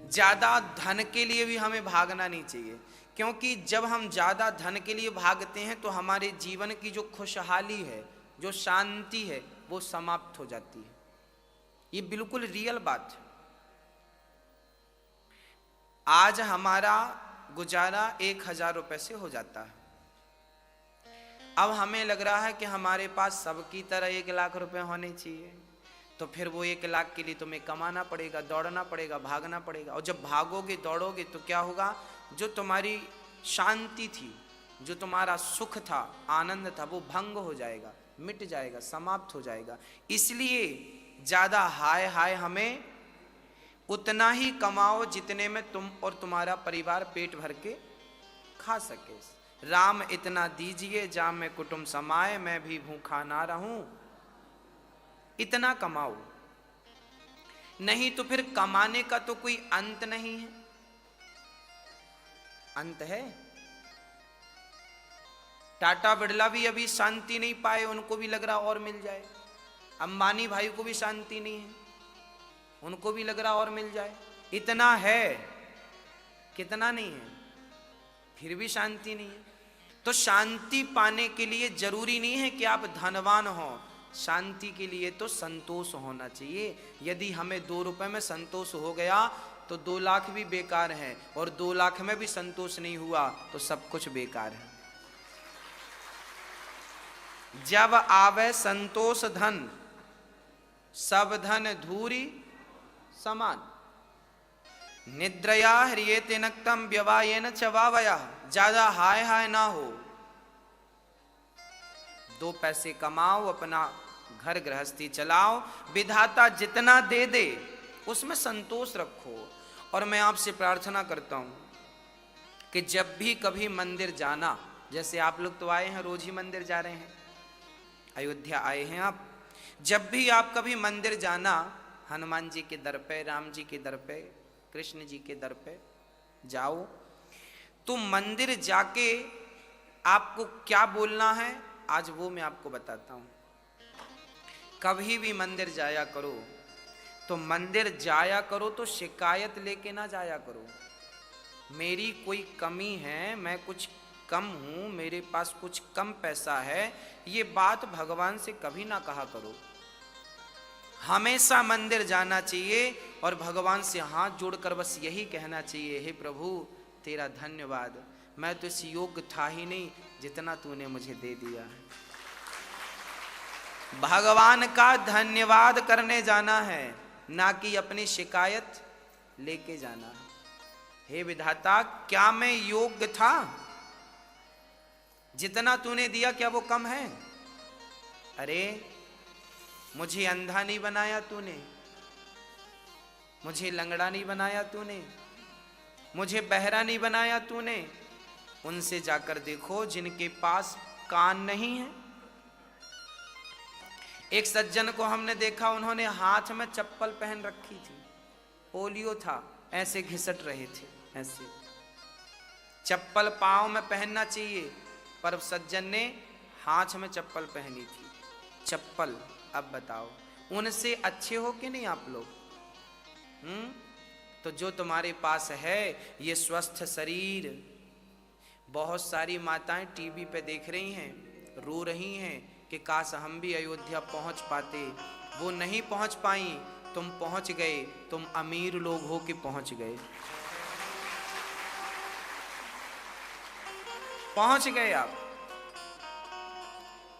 ज्यादा धन के लिए भी हमें भागना नहीं चाहिए, क्योंकि जब हम ज्यादा धन के लिए भागते हैं तो हमारे जीवन की जो खुशहाली है, जो शांति है, वो समाप्त हो जाती है। ये बिल्कुल रियल बात है। आज हमारा गुजारा 1,000 रुपए से हो जाता है। अब हमें लग रहा है कि हमारे पास सबकी तरह 1,00,000 रुपए होने चाहिए, तो फिर वो 1,00,000 के लिए तुम्हें कमाना पड़ेगा, दौड़ना पड़ेगा, भागना पड़ेगा। और जब भागोगे दौड़ोगे तो क्या होगा, जो तुम्हारी शांति थी, जो तुम्हारा सुख था, आनंद था, वो भंग हो जाएगा, मिट जाएगा, समाप्त हो जाएगा। इसलिए ज्यादा हाय हाय हमें उतना ही कमाओ जितने में तुम और तुम्हारा परिवार पेट भर के खा सके। राम इतना दीजिए जाम में कुटुंब समाए, मैं भी भूखा ना रहूं। इतना कमाओ, नहीं तो फिर कमाने का तो कोई अंत नहीं है। अंत है? टाटा बिरला भी अभी शांति नहीं पाए, उनको भी लग रहा और मिल जाए। अंबानी भाई को भी शांति नहीं है, उनको भी लग रहा और मिल जाए। इतना है, कितना नहीं है, फिर भी शांति नहीं है। तो शांति पाने के लिए जरूरी नहीं है कि आप धनवान हो, शांति के लिए तो संतोष होना चाहिए। यदि हमें 2 रुपए में संतोष हो गया तो 2 लाख भी बेकार है, और 2 लाख में भी संतोष नहीं हुआ तो सब कुछ बेकार है। जब आवे संतोष धन, सब धन धूरी समान। निद्रया ह्रियेते नक्तम व्यवायेन च वावया। ज्यादा हाय हाय ना हो, 2 पैसे कमाओ, अपना घर गृहस्थी चलाओ, विधाता जितना दे दे उसमें संतोष रखो। और मैं आपसे प्रार्थना करता हूं कि जब भी कभी मंदिर जाना, जैसे आप लोग तो आए हैं, रोज ही मंदिर जा रहे हैं, अयोध्या आए हैं आप, जब भी आप कभी मंदिर जाना, हनुमान जी के दर पे, राम जी के दर पे, कृष्ण जी के दर पे जाओ, तो मंदिर जाके आपको क्या बोलना है, आज वो मैं आपको बताता हूं। कभी भी मंदिर जाया करो तो मंदिर जाया करो तो शिकायत लेके ना जाया करो, मेरी कोई कमी है, मैं कुछ कम हूं, मेरे पास कुछ कम पैसा है, ये बात भगवान से कभी ना कहा करो। हमेशा मंदिर जाना चाहिए और भगवान से हाथ जोड़कर बस यही कहना चाहिए, हे प्रभु तेरा धन्यवाद, मैं तो इस योग्य था ही नहीं जितना तूने मुझे दे दिया है। भगवान का धन्यवाद करने जाना है, ना कि अपनी शिकायत लेके जाना है। हे विधाता, क्या मैं योग्य था? जितना तूने दिया क्या वो कम है? अरे मुझे अंधा नहीं बनाया तूने, मुझे लंगड़ा नहीं बनाया तूने, मुझे बहरा नहीं बनाया तूने। उनसे जाकर देखो जिनके पास कान नहीं है। एक सज्जन को हमने देखा, उन्होंने हाथ में चप्पल पहन रखी थी, पोलियो था, ऐसे घिसट रहे थे, ऐसे। चप्पल पांव में पहनना चाहिए, पर सज्जन ने हाथ में चप्पल पहनी थी। चप्पल, अब बताओ उनसे अच्छे हो कि नहीं आप लोग? तो जो तुम्हारे पास है ये स्वस्थ शरीर, बहुत सारी माताएं टीवी पे देख रही हैं, रो रही हैं कि काश हम भी अयोध्या पहुंच पाते, वो नहीं पहुंच पाई, तुम पहुंच गए, तुम अमीर लोग हो कि पहुंच गए, पहुंच गए आप।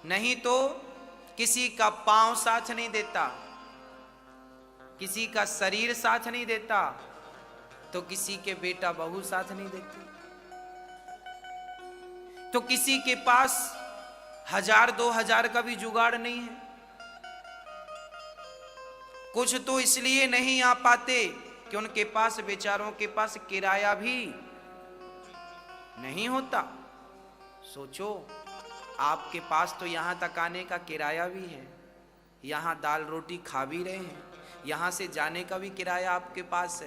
नहीं तो किसी का पांव साथ नहीं देता, किसी का शरीर साथ नहीं देता, तो किसी के बेटा बहू साथ नहीं देते, तो किसी के पास 1000-2000 का भी जुगाड़ नहीं है। कुछ तो इसलिए नहीं आ पाते कि उनके पास, बेचारों के पास किराया भी नहीं होता। सोचो, आपके पास तो यहां तक आने का किराया भी है, यहां दाल रोटी खा भी रहे हैं, यहां से जाने का भी किराया आपके पास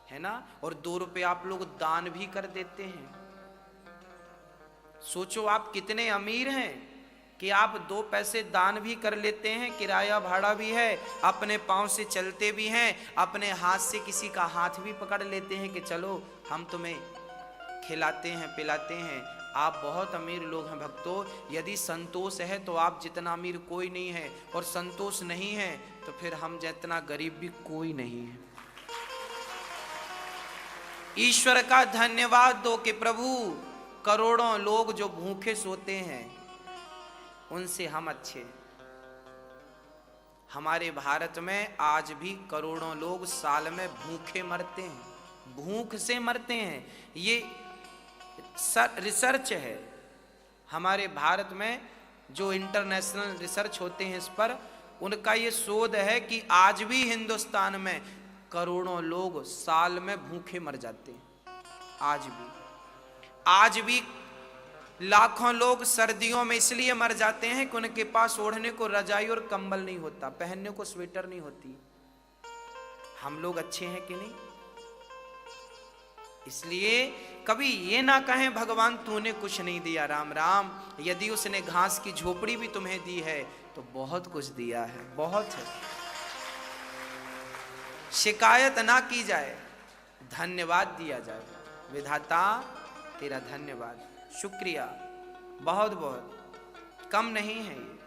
है ना? और 2 रुपए आप लोग दान भी कर देते हैं। सोचो आप कितने अमीर हैं। कि आप 2 पैसे दान भी कर लेते हैं, किराया भाड़ा भी है, अपने पाँव से चलते भी हैं, अपने हाथ से किसी का हाथ भी पकड़ लेते हैं कि चलो हम तुम्हें खिलाते हैं पिलाते हैं। आप बहुत अमीर लोग हैं भक्तों, यदि संतोष है तो आप जितना अमीर कोई नहीं है, और संतोष नहीं है तो फिर हम जितना गरीब भी कोई नहीं है। ईश्वर का धन्यवाद दो कि प्रभु करोड़ों लोग जो भूखे सोते हैं उनसे हम अच्छे। हमारे भारत में आज भी करोड़ों लोग साल में भूखे मरते हैं, भूख से मरते हैं। ये रिसर्च है हमारे भारत में, जो इंटरनेशनल रिसर्च होते हैं इस पर, उनका ये शोध है कि आज भी हिंदुस्तान में करोड़ों लोग साल में भूखे मर जाते हैं। आज भी लाखों लोग सर्दियों में इसलिए मर जाते हैं कि उनके पास ओढ़ने को रजाई और कंबल नहीं होता, पहनने को स्वेटर नहीं होती। हम लोग अच्छे हैं कि नहीं? इसलिए कभी ये ना कहें भगवान तूने कुछ नहीं दिया। राम राम, यदि उसने घास की झोपड़ी भी तुम्हें दी है तो बहुत कुछ दिया है, बहुत है। शिकायत ना की जाए, धन्यवाद दिया जाए। विधाता तेरा धन्यवाद, शुक्रिया, बहुत बहुत कम नहीं है ये।